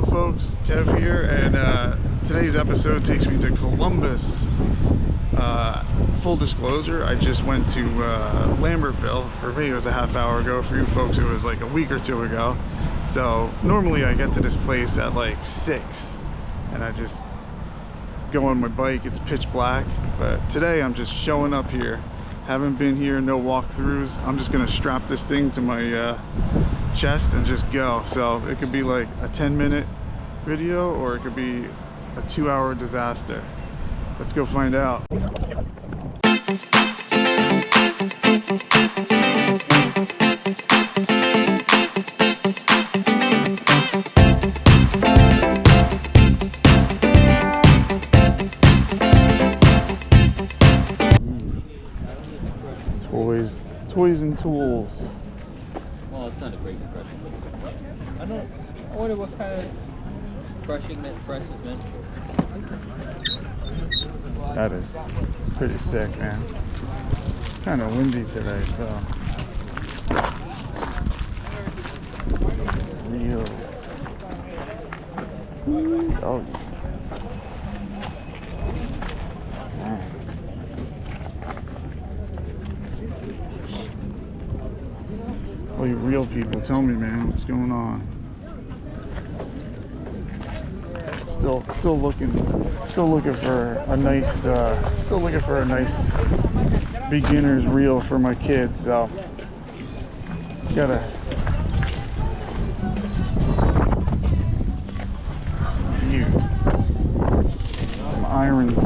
going, folks? Kev here, and today's episode takes me to Columbus. Full disclosure, I just went to Lambertville. For me, it was a half hour ago. For you folks, it was like a week or two ago. So normally I get to this place at like 6, and I just go on my bike. It's pitch black, but today I'm just showing up here. Haven't been here, no walkthroughs. I'm just gonna strap this thing to my chest and just go. So it could be like a 10-minute video, or it could be a 2-hour disaster. Let's go find out. Toys and tools. Well, it's not a great brushing. I wonder what kind of brushing that press is meant for. That is pretty sick, man. Kind of windy today, so. Reels. Oh. Man. All you real people, tell me, man, what's going on? Still looking for a nice beginner's reel for my kids. So gotta some irons.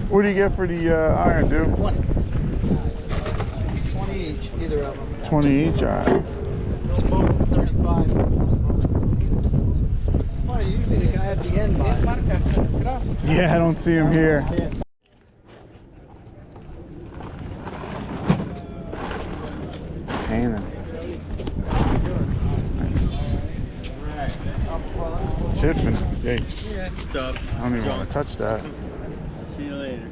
What do you get for the iron, dude? 20 each, either of them. 20 each, alright. Both 35. Well, usually the guy at the end buys. Yeah, I don't see him here. Cannon. Nice. Tiffin. Yikes. Yeah, stuff. I don't even want to touch that. See you later.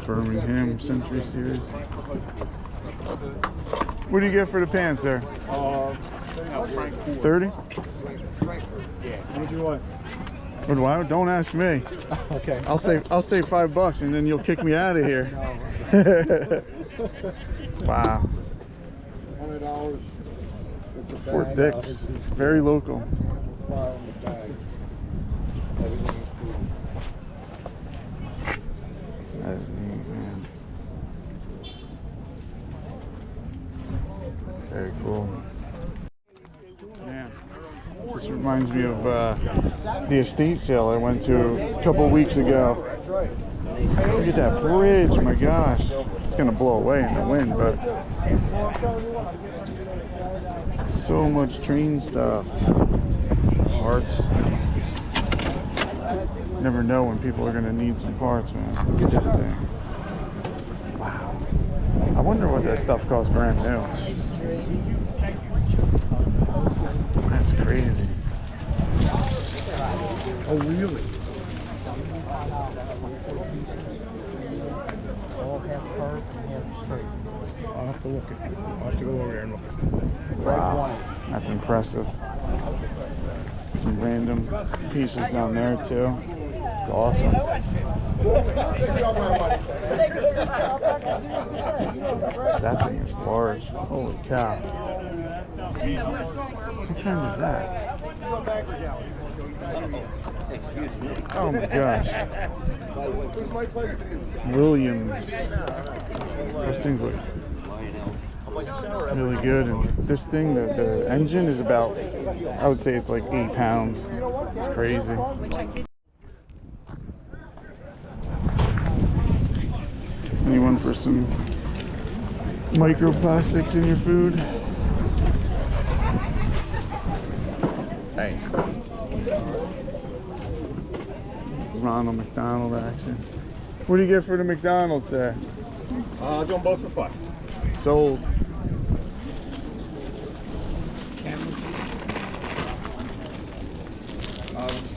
Birmingham Century Series. What do you get for the pants there? 30? Yeah. What do you want? What do I? Don't ask me. Okay. I'll say $5 and then you'll kick me out of here. Wow. $100. Fort Dix, very local. That is neat, man. Very cool. Man, this reminds me of the estate sale I went to a couple weeks ago. Look at that bridge, my gosh. It's gonna blow away in the wind, but so much train stuff. Parts. Never know when people are gonna need some parts, man. Look at that thing. Wow. I wonder what that stuff costs brand new. That's crazy. Oh, really? All half curved and half straight. I'll have to look at it. I'll have to go over there and look at it. Wow, that's impressive. Some random pieces down there too. It's awesome. That thing is large. Holy cow. What kind is that? Oh my gosh. Williams. Those things look really good. And this thing, the engine is about, I would say it's like 8 pounds. It's crazy. Anyone for some microplastics in your food? Nice. Ronald McDonald action. What do you get for the McDonald's there? I'll do them both for 5. Sold.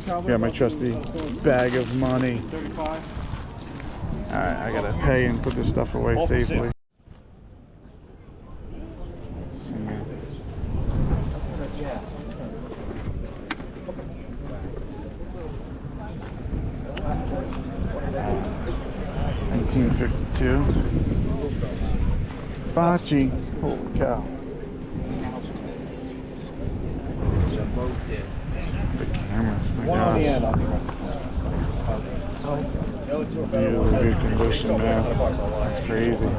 Got my trusty bag of money. Alright, I gotta pay and put this stuff away safely. Let's see, man. 1952. Bocce. Holy cow. The cameras, my gosh. Really good condition now. That's crazy.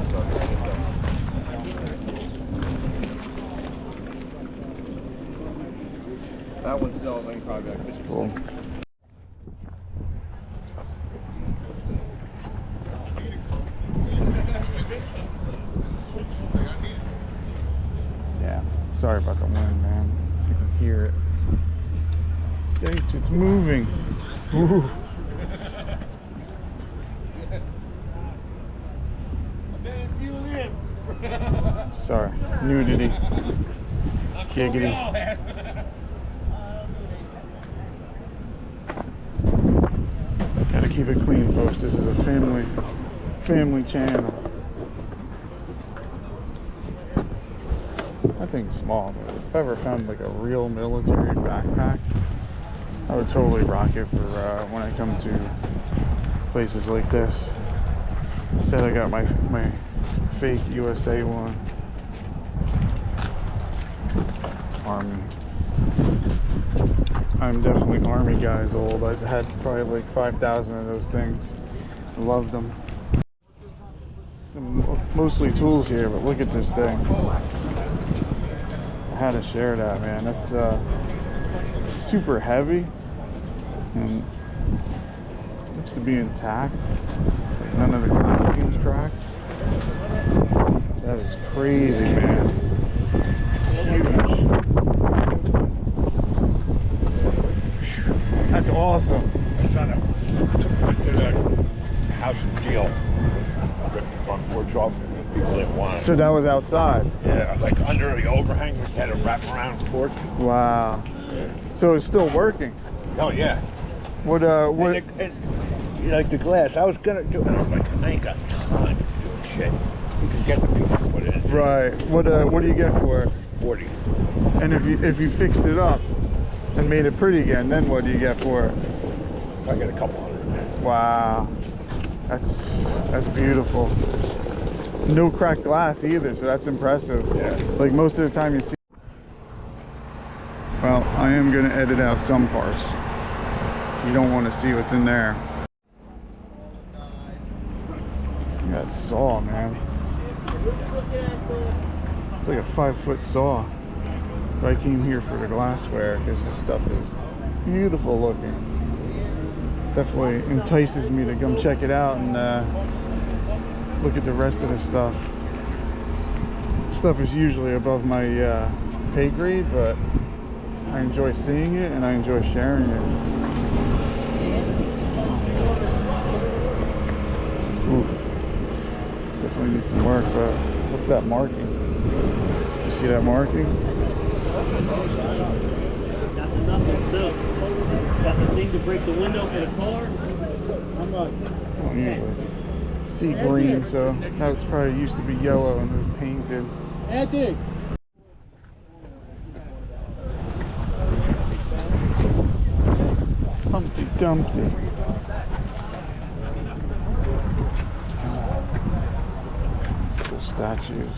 That one sells any project. That's cool. Yeah, sorry about the wind, man. You can hear it. Yikes, it's moving. Ooh. Sorry, nudity. Giggity. Gotta keep it clean, folks. This is a family channel. I think small, but if I ever found like a real military backpack, I would totally rock it for when I come to places like this. Instead, I got my fake USA one. Army. I'm definitely Army guys old. I've had probably like 5,000 of those things. I loved them. Mostly tools here, but look at this thing. I had to share that, man. That's super heavy and looks to be intact. None of the glass seems cracked. That is crazy, man. It's huge. That's awesome. I'm trying to do that house deal. Front porch off and people didn't want it. So that was outside? Yeah, like under the overhang, we had a wraparound porch. Wow. Yeah. So it's still working? Oh, yeah. What You like the glass, I was gonna do it. I was like, I ain't got time to do shit. You can get the piece and put it in. Right. What do you get for it? 40. And if you fixed it up and made it pretty again, then what do you get for it? I get a couple hundred. Wow. That's beautiful. No cracked glass either, so that's impressive. Yeah. Like most of the time you see. Well, I am gonna edit out some parts. You don't want to see what's in there. That saw, man. It's like a 5-foot saw. But I came here for the glassware because this stuff is beautiful looking. Definitely entices me to come check it out and look at the rest of the stuff. Stuff is usually above my pay grade, but I enjoy seeing it and I enjoy sharing it. Oof. Definitely needs some work, but what's that marking? You see that marking? Got the nothing too. Got the thing to break the window for the car. I'm I don't usually see green, so that's probably used to be yellow and it was painted. Anthony. Humpty Dumpty. Cool statues.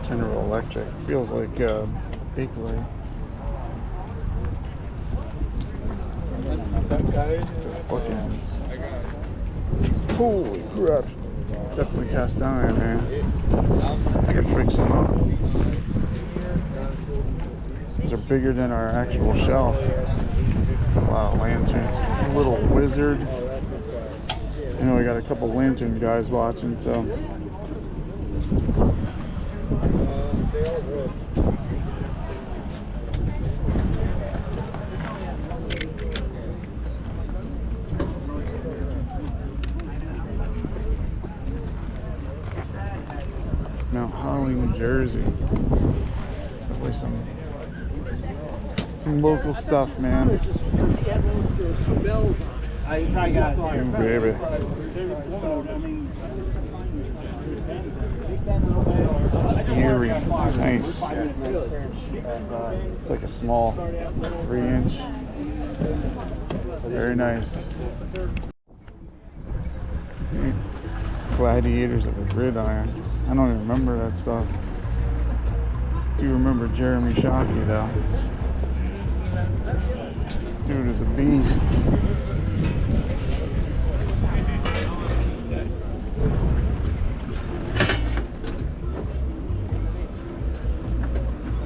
General Electric. Feels like bakery. Bookends. Holy crap. Definitely cast iron, man. I could fix them up. These are bigger than our actual shelf. A lot of lanterns. Little wizard. You know, we got a couple lantern guys watching, so. Definitely New Jersey. Definitely some local stuff, man. Ooh, baby. Erie, nice. It's like a small 3-inch. Very nice. Gladiators of a gridiron. I don't even remember that stuff. Do you remember Jeremy Shockey though? Dude is a beast.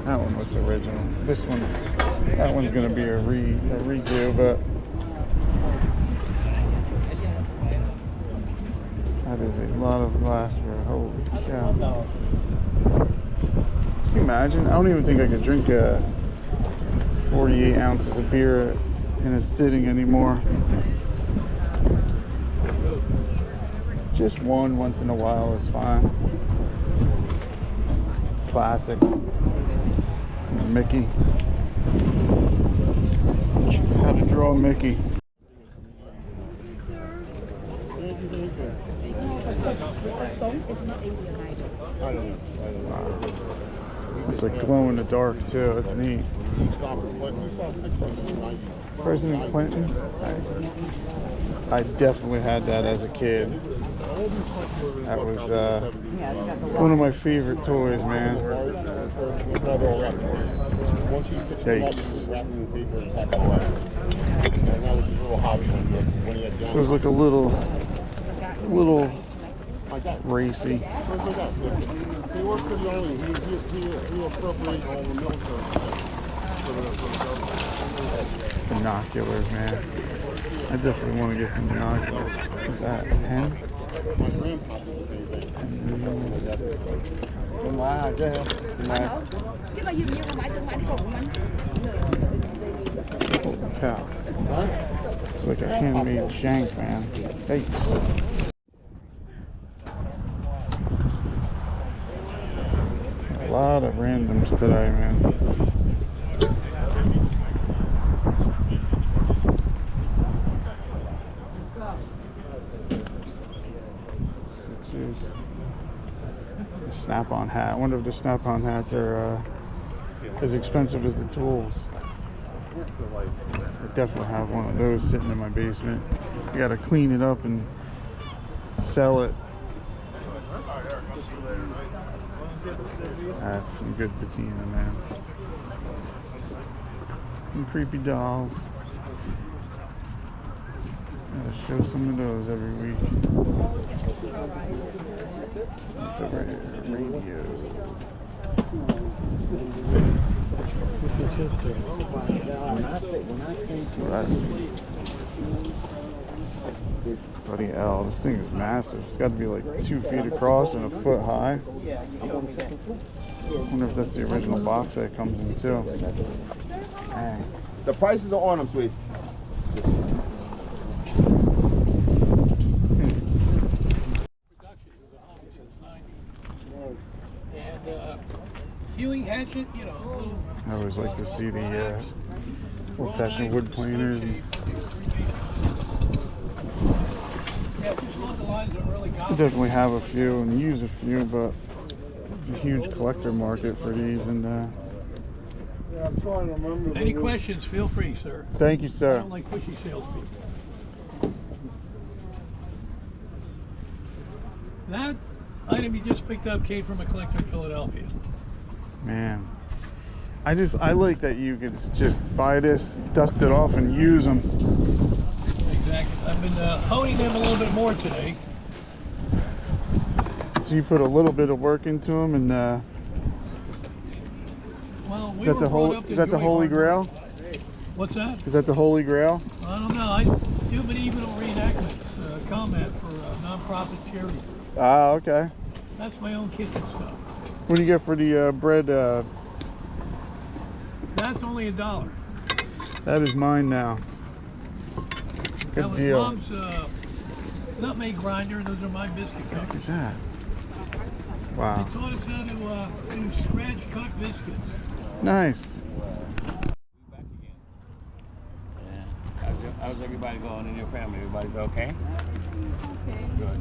That one looks original. This one, that one's gonna be a redo, but that is a lot of glassware. Holy cow! Can you imagine? I don't even think I could drink 48 ounces of beer in a sitting anymore. Just one once in a while is fine. Classic. Mickey. How to draw Mickey. It's like glow in the dark too. It's neat. President Clinton. I definitely had that as a kid. That was one of my favorite toys, man. Yikes. It was like a little racy. He worked for the Army. He appropriated all the military stuff. Binoculars, man. I definitely want to get some binoculars. Is that a pen? My grandpa did the same thing. Wow, go ahead. Holy cow. It's like a handmade shank, man. Thanks. A lot of randoms today, man. Snap-on hat. I wonder if the snap-on hats are as expensive as the tools. I definitely have one of those sitting in my basement. You gotta clean it up and sell it. That's some good patina, man. Some creepy dolls. Gotta show some of those every week. What's over here? Radio. Bloody hell, this thing is massive. It's got to be like 2 feet across and a foot high. I wonder if that's the original box that it comes in too. Dang. The prices are on them, sweet. Hewing hatchet, you know. I always like to see the old-fashioned wood planers. I definitely have a few and use a few, but there's a huge collector market for these. And Yeah, I'm trying to remember. Any questions, feel free, sir. thank you, I sir. don't like pushy salespeople. That item you just picked up came from a collector in Philadelphia. Man, I like that you could just buy this, dust it off, and use them. Exactly. I've been honing them a little bit more today. So you put a little bit of work into them, and Well, we is that were the brought up to is that the enjoy Holy hard Grail? work. What's that? Is that the Holy Grail? I don't know. I do medieval reenactments, comment for non-profit charity. Ah, okay. That's my own kitchen stuff. What do you get for the bread? That's only $1. That is mine now. That Good was deal. Mom's nutmeg grinder. Those are my biscuit What covers. is that? Wow. They taught us how to do scratch cut biscuits. Nice. Back again. Yeah. How's everybody going in your family? Everybody's okay? Okay. Good.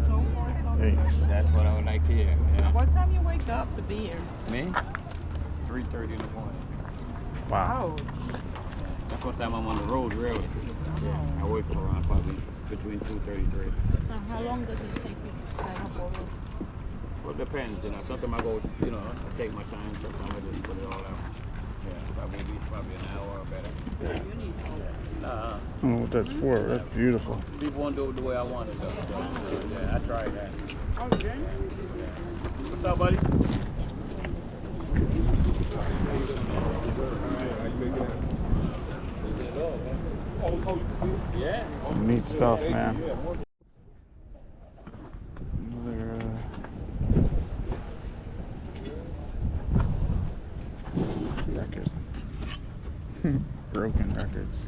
So far, so Thanks. That's what I would like to hear. Yeah. What time you wake up to be here? Me? 3:30 in the morning. Wow. Oh, That's what time I'm on the road, really. Yeah. I wake up around probably between 2:33. so how long does it take you to set up all this? Well, it depends, you know. Sometimes I go, you know, I take my time. Sometimes I just put it all out. Yeah, probably an hour or better. You need help. Nah, I don't know what that's for. That's beautiful. people won't do it the way I want it, though. So, yeah, I tried that. Okay. What's up, buddy? Yeah. Some neat stuff, man. Another record. Broken records.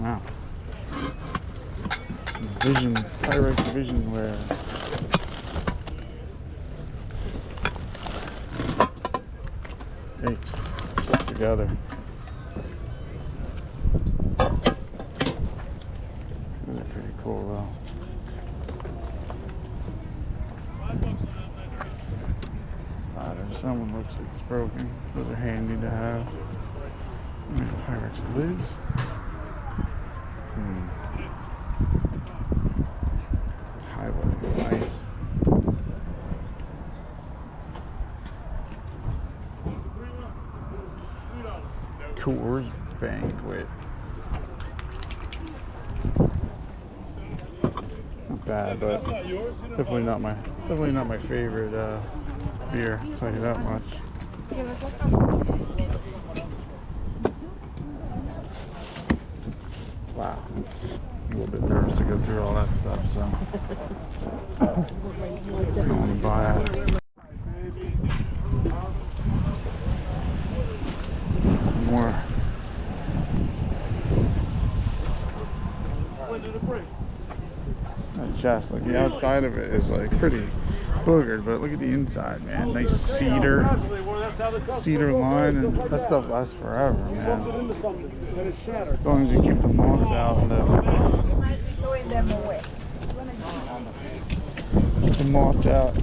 Wow. Vision, Pyrex Vision wear. Yikes. Stuck together. These are pretty cool though. Someone looks like it's broken. Those are handy to have. Pyrex lids. Highway ice. Coors Banquet. Not bad, but definitely not my favorite beer. I'll tell you that much. Wow. A little bit nervous to go through all that stuff, so I don't want to buy it. Some more. That chest, like the outside of it is like pretty boogered, but look at the inside, man. Nice cedar line, and that stuff lasts forever, man. As long as you keep the moths out and keep the moths out.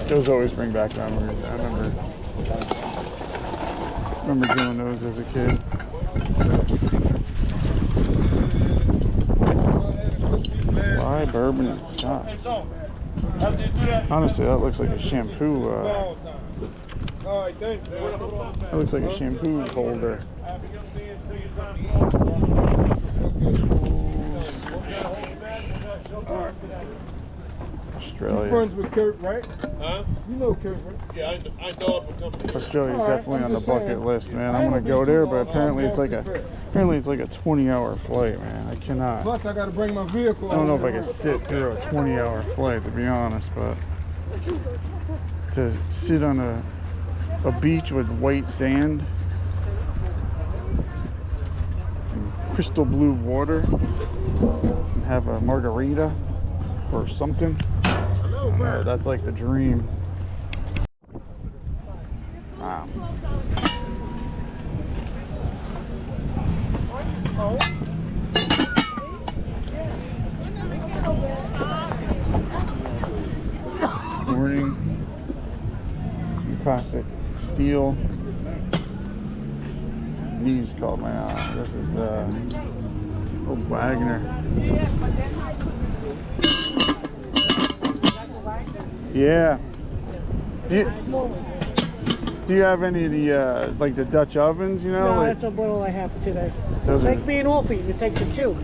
Those always bring back memories. I remember doing those as a kid. Rye, bourbon, and scotch. Honestly, that looks like a shampoo. That looks like a shampoo holder. Australia. You're friends with Kurt, right? Huh? You know Kurt, right? Yeah, I know of a company. Australia's All right, definitely I'm on the just saying. bucket list, man. I I'm ain't gonna gonna go be there, too but long. apparently I'm it's like going a to the 20-hour flight, man. I cannot. Plus, I got to bring my vehicle. I don't know if I could sit through a 20-hour flight, to be honest, but to sit on a beach with white sand and crystal blue water and have a margarita or something, I don't know, that's like the dream. Wow. Morning. Classic steel. These caught my eye. This is old Wagner. Yeah. Do you have any of the like the Dutch ovens? You know, No, like, that's a bottle I have today. those are, Make me an offer. You can take the two.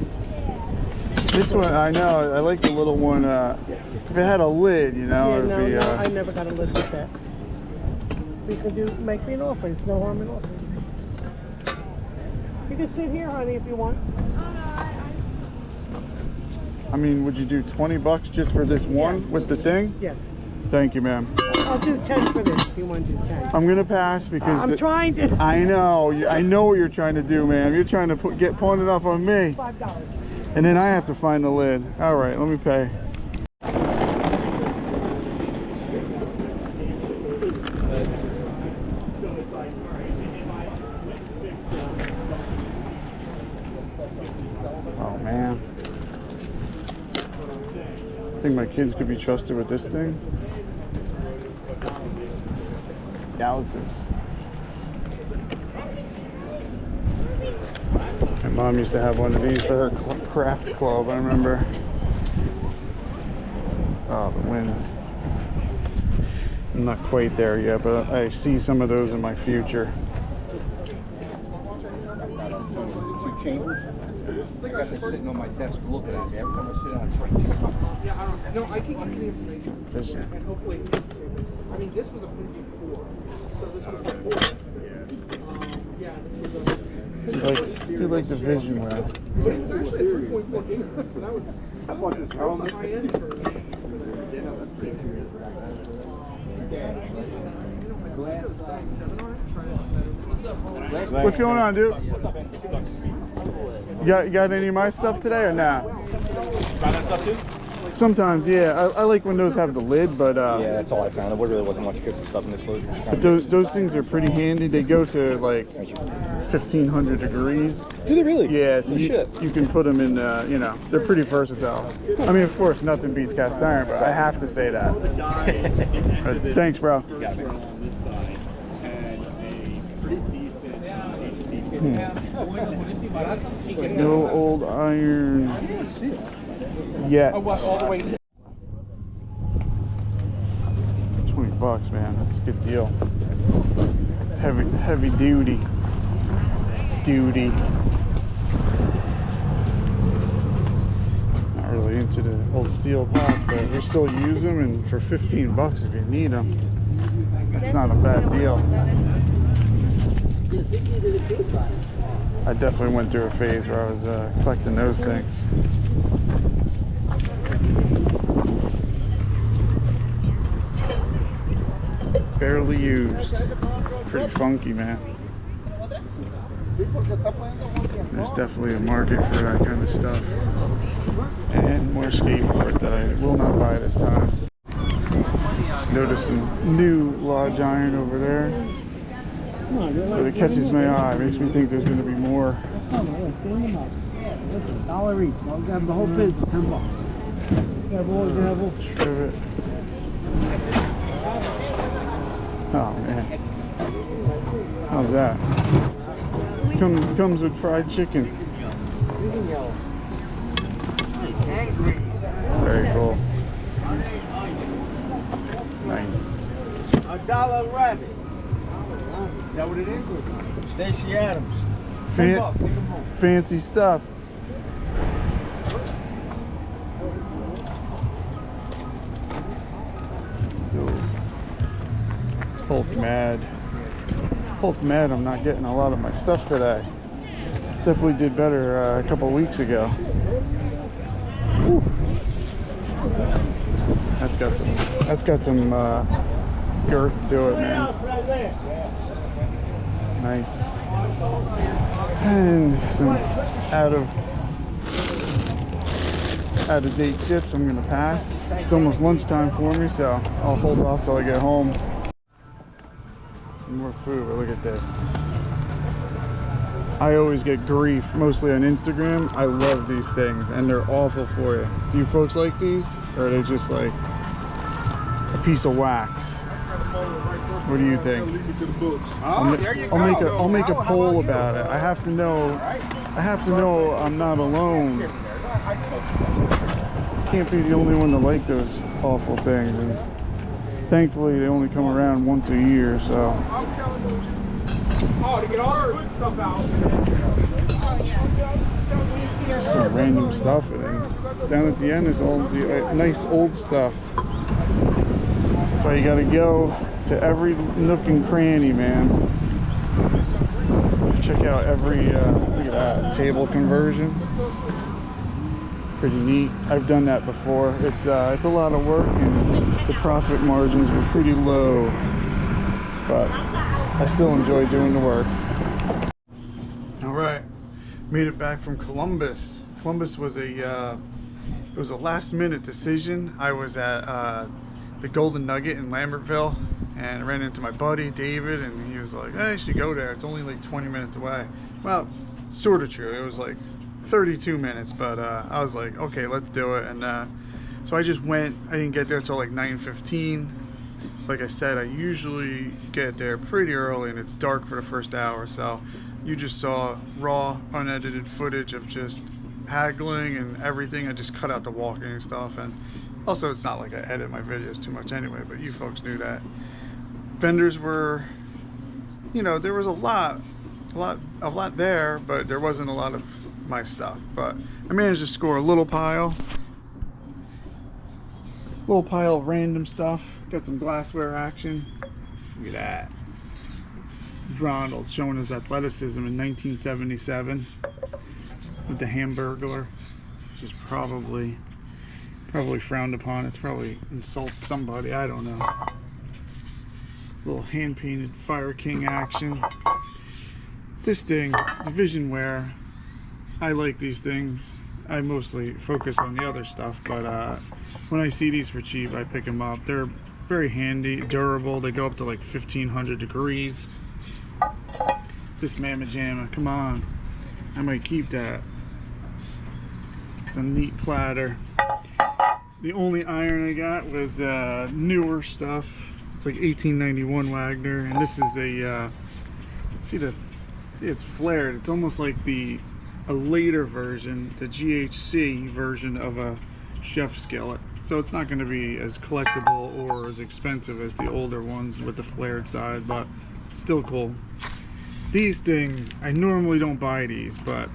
this one I know. I like the little one. If it had a lid, you know, Yeah, it'd be. no, I never got a list with that. You can do. Make me an offer. It's no harm in offering. You can sit here, honey, if you want. I mean, would you do 20 bucks just for this one with the thing? Yes. Thank you, ma'am. I'll do 10 for this if you want to do 10. I'm gonna pass because I'm trying to. I know what you're trying to do, ma'am. You're trying to get pawn it off on me, $5. and then I have to find the lid. All right, let me pay. Oh man, I think my kids could be trusted with this thing. Yowzers. My mom used to have one of these for her craft club, I remember. Oh, the wind. I'm not quite there yet, but I see some of those in my future. I got this sitting on my desk looking at me. Every time I sit down, it's right there. Yeah, I don't know. No, I can get the information. Fishing. And hopefully, I mean, this was a .4. So this was before. Yeah, this was a. Do you like the vision well? But it was actually a 3.4 gigahertz, so that was high end for What's going on, dude? You got any of my stuff today or not? Buy that stuff too? Sometimes, yeah. I like when those have the lid, but Yeah, that's all I found. There really wasn't much good stuff in this load. but those things are pretty handy. They go to like 1500 degrees. Do they really? Yeah, so No shit. you can put them in, you know, they're pretty versatile. I mean, of course, nothing beats cast iron, but I have to say that. Thanks, bro. You got me. No old iron yet. all the way. 20 bucks, man. That's a good deal. Heavy duty. Not really into the old steel pots, but we still use them, and for 15 bucks if you need them, that's not a bad deal. I definitely went through a phase where I was collecting those things. Barely used. Pretty funky, man. There's definitely a market for that kind of stuff. And more skateboards that I will not buy this time. Just noticed some new lodge iron over there. But it catches my eye. Makes me think there's going to be more. $1 each. I'll grab the whole pin for 10 bucks. Trivet. Oh man. How's that? Comes with fried chicken. Very cool. Nice. $1 rabbit. Is that what it is? Stacy Adams. Fancy stuff. Those. Hulk mad I'm not getting a lot of my stuff today. Definitely did better a couple weeks ago. Whew. That's got some girth to it, man. Nice. And some out of date chips I'm gonna pass. It's almost lunchtime for me, so I'll hold off till I get home. Some more food, but look at this. I always get grief, mostly on Instagram. I love these things, and they're awful for you. Do you folks like these, or are they just like a piece of wax? What do you think? I'll make a poll about it. I have to know I'm not alone. Can't be the only one to like those awful things. And thankfully they only come around once a year, so. Oh, to get all the good stuff out. Some random stuff, and down at the end is all the nice old stuff. That's why you gotta go to every nook and cranny, man. Check out every look at that table conversion. pretty neat. I've done that before. It's a lot of work, and the profit margins were pretty low, but I still enjoy doing the work. All right, made it back from Columbus. Columbus was it was a last-minute decision. I was at the Golden Nugget in Lambertville, and I ran into my buddy David, and he was like, "Hey, you should go there. It's only like 20 minutes away." Well, sort of true. It was like 32 minutes, but I was like, okay, let's do it. And so I just went. I didn't get there until like 9:15. Like I said, I usually get there pretty early, and it's dark for the first hour, so you just saw raw, unedited footage of just haggling and everything. I just cut out the walking and stuff, and also it's not like I edit my videos too much anyway, but you folks knew that. Vendors were, you know, there was a lot there, but there wasn't a lot of my stuff. But I managed to score a little pile of random stuff. Got some glassware action. Look at that. Ronald showing his athleticism in 1977 with the Hamburglar, which is probably frowned upon. It's probably insults somebody, I don't know. Little hand-painted Fire King action. This thing, the Vision Wear, I like these things. I mostly focus on the other stuff, but when I see these for cheap, I pick them up. They're very handy, durable. They go up to like 1500 degrees. This Mamma Jamma, come on. I might keep that. It's a neat platter. The only iron I got was newer stuff. It's like 1891 Wagner, and this is a see it's flared. It's almost like a later version, the GHC version of a chef skillet. So it's not going to be as collectible or as expensive as the older ones with the flared side, but still cool. These things, I normally don't buy these, but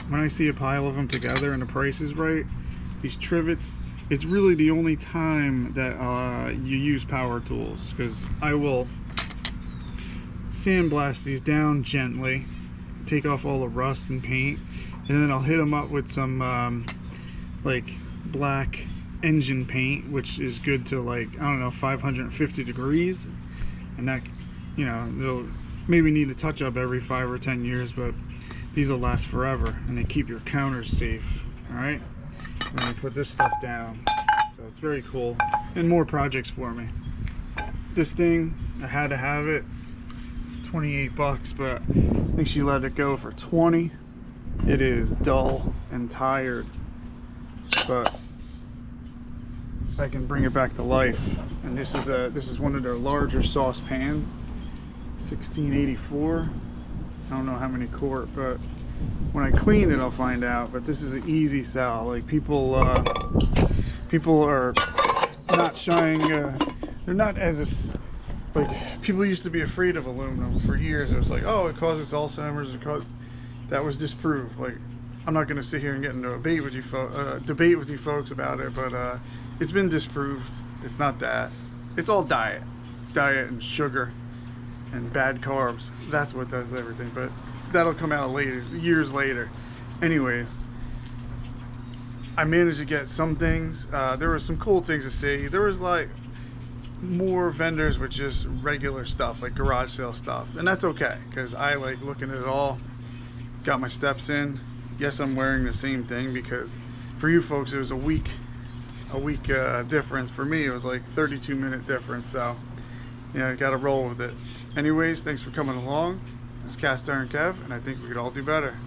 when I see a pile of them together and the price is right, these trivets, it's really the only time that you use power tools, because I will sandblast these down gently, take off all the rust and paint, and then I'll hit them up with some like black engine paint, which is good to like, I don't know, 550 degrees, and that, you know, they'll maybe need a touch up every 5 or 10 years, but these will last forever, and they keep your counters safe. All right, and then I put this stuff down, so it's very cool, and more projects for me. This thing, I had to have it, 28 bucks, but I think she let it go for 20. It is dull and tired, but I can bring it back to life. And this is one of their larger saucepans, 1684. I don't know how many quart, but when I clean it I'll find out. But this is an easy sell. Like people are not shying, they're not as like, people used to be afraid of aluminum for years. It was like, oh, it causes Alzheimer's, that was disproved. Like, I'm not going to sit here and get into a debate with you folks about it, but it's been disproved. It's not that. It's all diet and sugar and bad carbs. That's what does everything. But that'll come out later, years later. Anyways, I managed to get some things. There were some cool things to see. There was like more vendors with just regular stuff, like garage sale stuff, and that's okay, because I like looking at it all. Got my steps in. Yes, I'm wearing the same thing, because for you folks it was a week difference. For me it was like 32-minute difference, so yeah, I gotta roll with it. Anyways, thanks for coming along. This is Cast Iron Kev, and I think we could all do better.